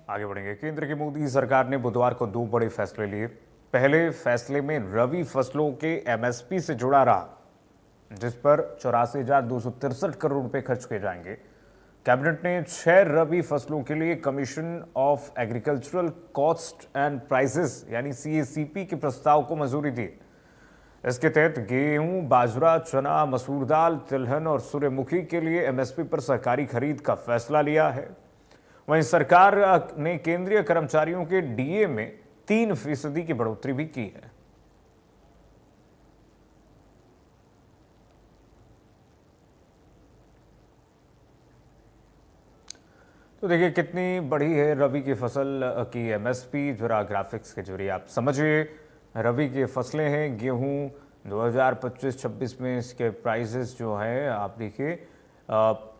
आगे बढ़ेंगे। केंद्र की मोदी सरकार ने बुधवार को दो बड़े फैसले लिए। पहले फैसले में रबी फसलों के एमएसपी से जुड़ा रहा, जिस पर 84,263 करोड़ रुपए खर्च किए जाएंगे। कैबिनेट ने 6 रबी फसलों के लिए commission of agricultural cost and prices यानी CACP के प्रस्ताव को मंजूरी दी। इसके तहत गेहूं, बाजरा, चना, मसूर दाल, तिलहन और सूर्यमुखी के लिए एमएसपी पर सरकारी खरीद का फैसला लिया है। वहीं सरकार ने केंद्रीय कर्मचारियों के डीए में 3% की बढ़ोतरी भी की है। तो देखिए कितनी बड़ी है रबी की फसल की एमएसपी, जरा ग्राफिक्स के जरिए आप समझिए। रबी की फसलें हैं, गेहूं 2025-26 में इसके प्राइसेस जो है आप देखिए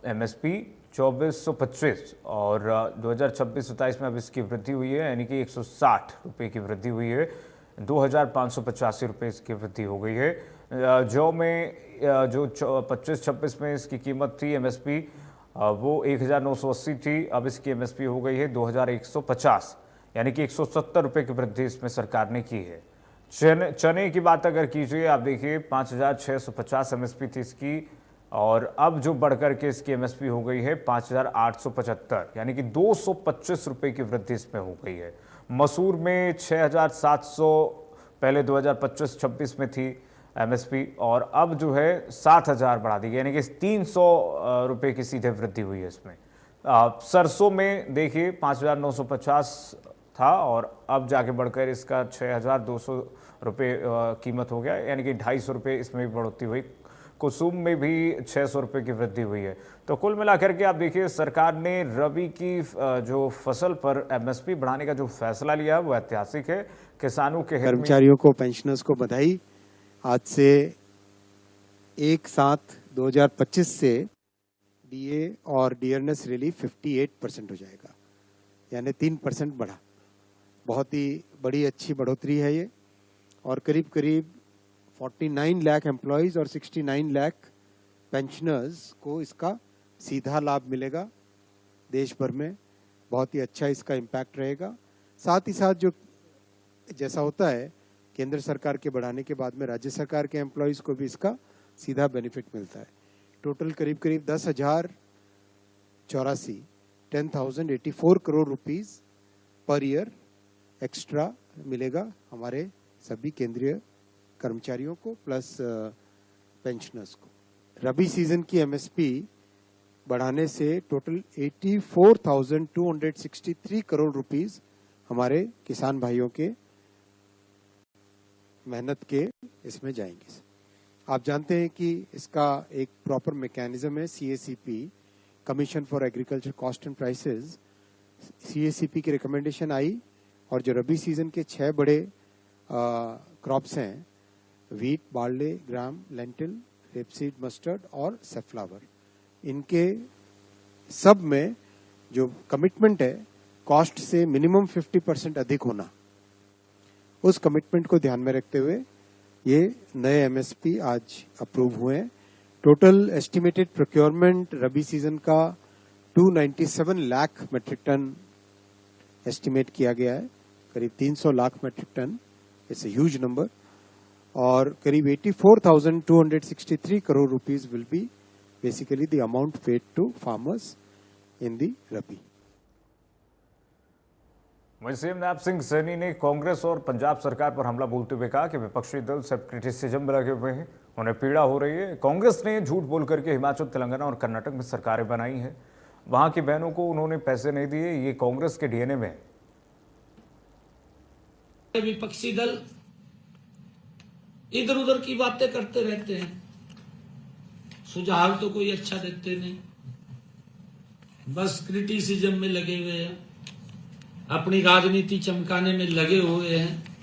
एमएसपी 2425 और 2026-27 में अब इसकी वृद्धि हुई है, यानी कि 160 रुपये की वृद्धि हुई है। 2,585 रुपये इसकी वृद्धि हो गई है। जौ में जो 25-26 में इसकी कीमत थी एमएसपी वो 1,980 थी, अब इसकी एमएसपी हो गई है 2,150, यानी कि 170 रुपये की वृद्धि इसमें सरकार ने की है। चने की बात अगर कीजिए, आप देखिए 5,650 एमएसपी थी इसकी, और अब जो बढ़कर के इसकी एमएसपी हो गई है 5,875, यानी कि 225 रुपये की वृद्धि इसमें हो गई है। मसूर में 6,700 पहले 2025-26 में थी एमएसपी, और अब जो है 7,000 बढ़ा दी गई, यानी कि 300 रुपये की सीधे वृद्धि हुई है इसमें। सरसों में देखिए 5,950 था और अब जाके बढ़कर इसका 6,200 रुपये कीमत हो गया, यानी कि 250 रुपये इसमें भी बढ़ोतरी हुई। कुसुम में भी 600 रुपये की वृद्धि हुई है। तो कुल मिलाकर के आप देखिए सरकार ने रबी की जो फसल पर एमएसपी बढ़ाने का जो फैसला लिया वो ऐतिहासिक है। किसानों के हित में कर्मचारियों को, पेंशनर्स को बधाई। आज से 1/7/2025 से डीए और डियरनेस रिलीफ 58% हो जाएगा, यानी 3% बढ़ा। बहुत ही बड़ी अच्छी बढ़ोतरी है ये, और करीब करीब 49 लाख एम्प्लॉयज और 69 लाख पेंशनर्स को इसका सीधा लाभ मिलेगा। देश भर में बहुत ही अच्छा इसका इम्पैक्ट रहेगा। साथ ही साथ जो जैसा होता है केंद्र सरकार के बढ़ाने के बाद में राज्य सरकार के एम्प्लॉयज को भी इसका सीधा बेनिफिट मिलता है। टोटल करीब करीब 10,084 crore rupees per year extra मिलेगा हमारे सभी केंद्रीय कर्मचारियों को प्लस पेंशनर्स को। रबी सीजन की एमएसपी बढ़ाने से टोटल 84,263 करोड़ रुपीस हमारे किसान भाइयों के मेहनत के इसमें जाएंगे। आप जानते हैं कि इसका एक प्रॉपर मैकेनिज्म है, CACP, commission for agriculture cost and prices. CACP की रिकमेंडेशन आई और जो रबी सीजन के 6 बड़े क्रॉप्स हैं, वीट, बार्ले, ग्राम, लेंटिल, रेपसीड, मस्टर्ड और सेफ्लावर, इनके सब में जो कमिटमेंट है कॉस्ट से मिनिमम 50% अधिक होना, उस कमिटमेंट को ध्यान में रखते हुए ये नए एमएसपी आज अप्रूव हुए हैं। टोटल एस्टिमेटेड प्रोक्योरमेंट रबी सीजन का 297 लाख मेट्रिक टन एस्टिमेट किया गया है, करीब 300 lakh metric ton, it's a huge number, और करीब 84,263 crore rupees will be basically the amount paid to farmers in the rabi. वहीं सीएम नैब सिंह सैनी ने कांग्रेस और पंजाब सरकार पर हमला बोलते हुए कहा कि विपक्षी दल सब क्रिटिसिज्म में लगे हुए हैं, उन्हें पीड़ा हो रही है। कांग्रेस ने झूठ बोल करके हिमाचल, तेलंगाना और कर्नाटक में सरकारें बनाई हैं, वहां की बहनों को उन्होंने पैसे नहीं दिए, ये कांग्रेस के डीएनए में है। विपक्षी दल इधर उधर की बातें करते रहते हैं, सुझाव तो कोई अच्छा देते नहीं, बस क्रिटिसिज्म में लगे हुए हैं, अपनी राजनीति चमकाने में लगे हुए हैं।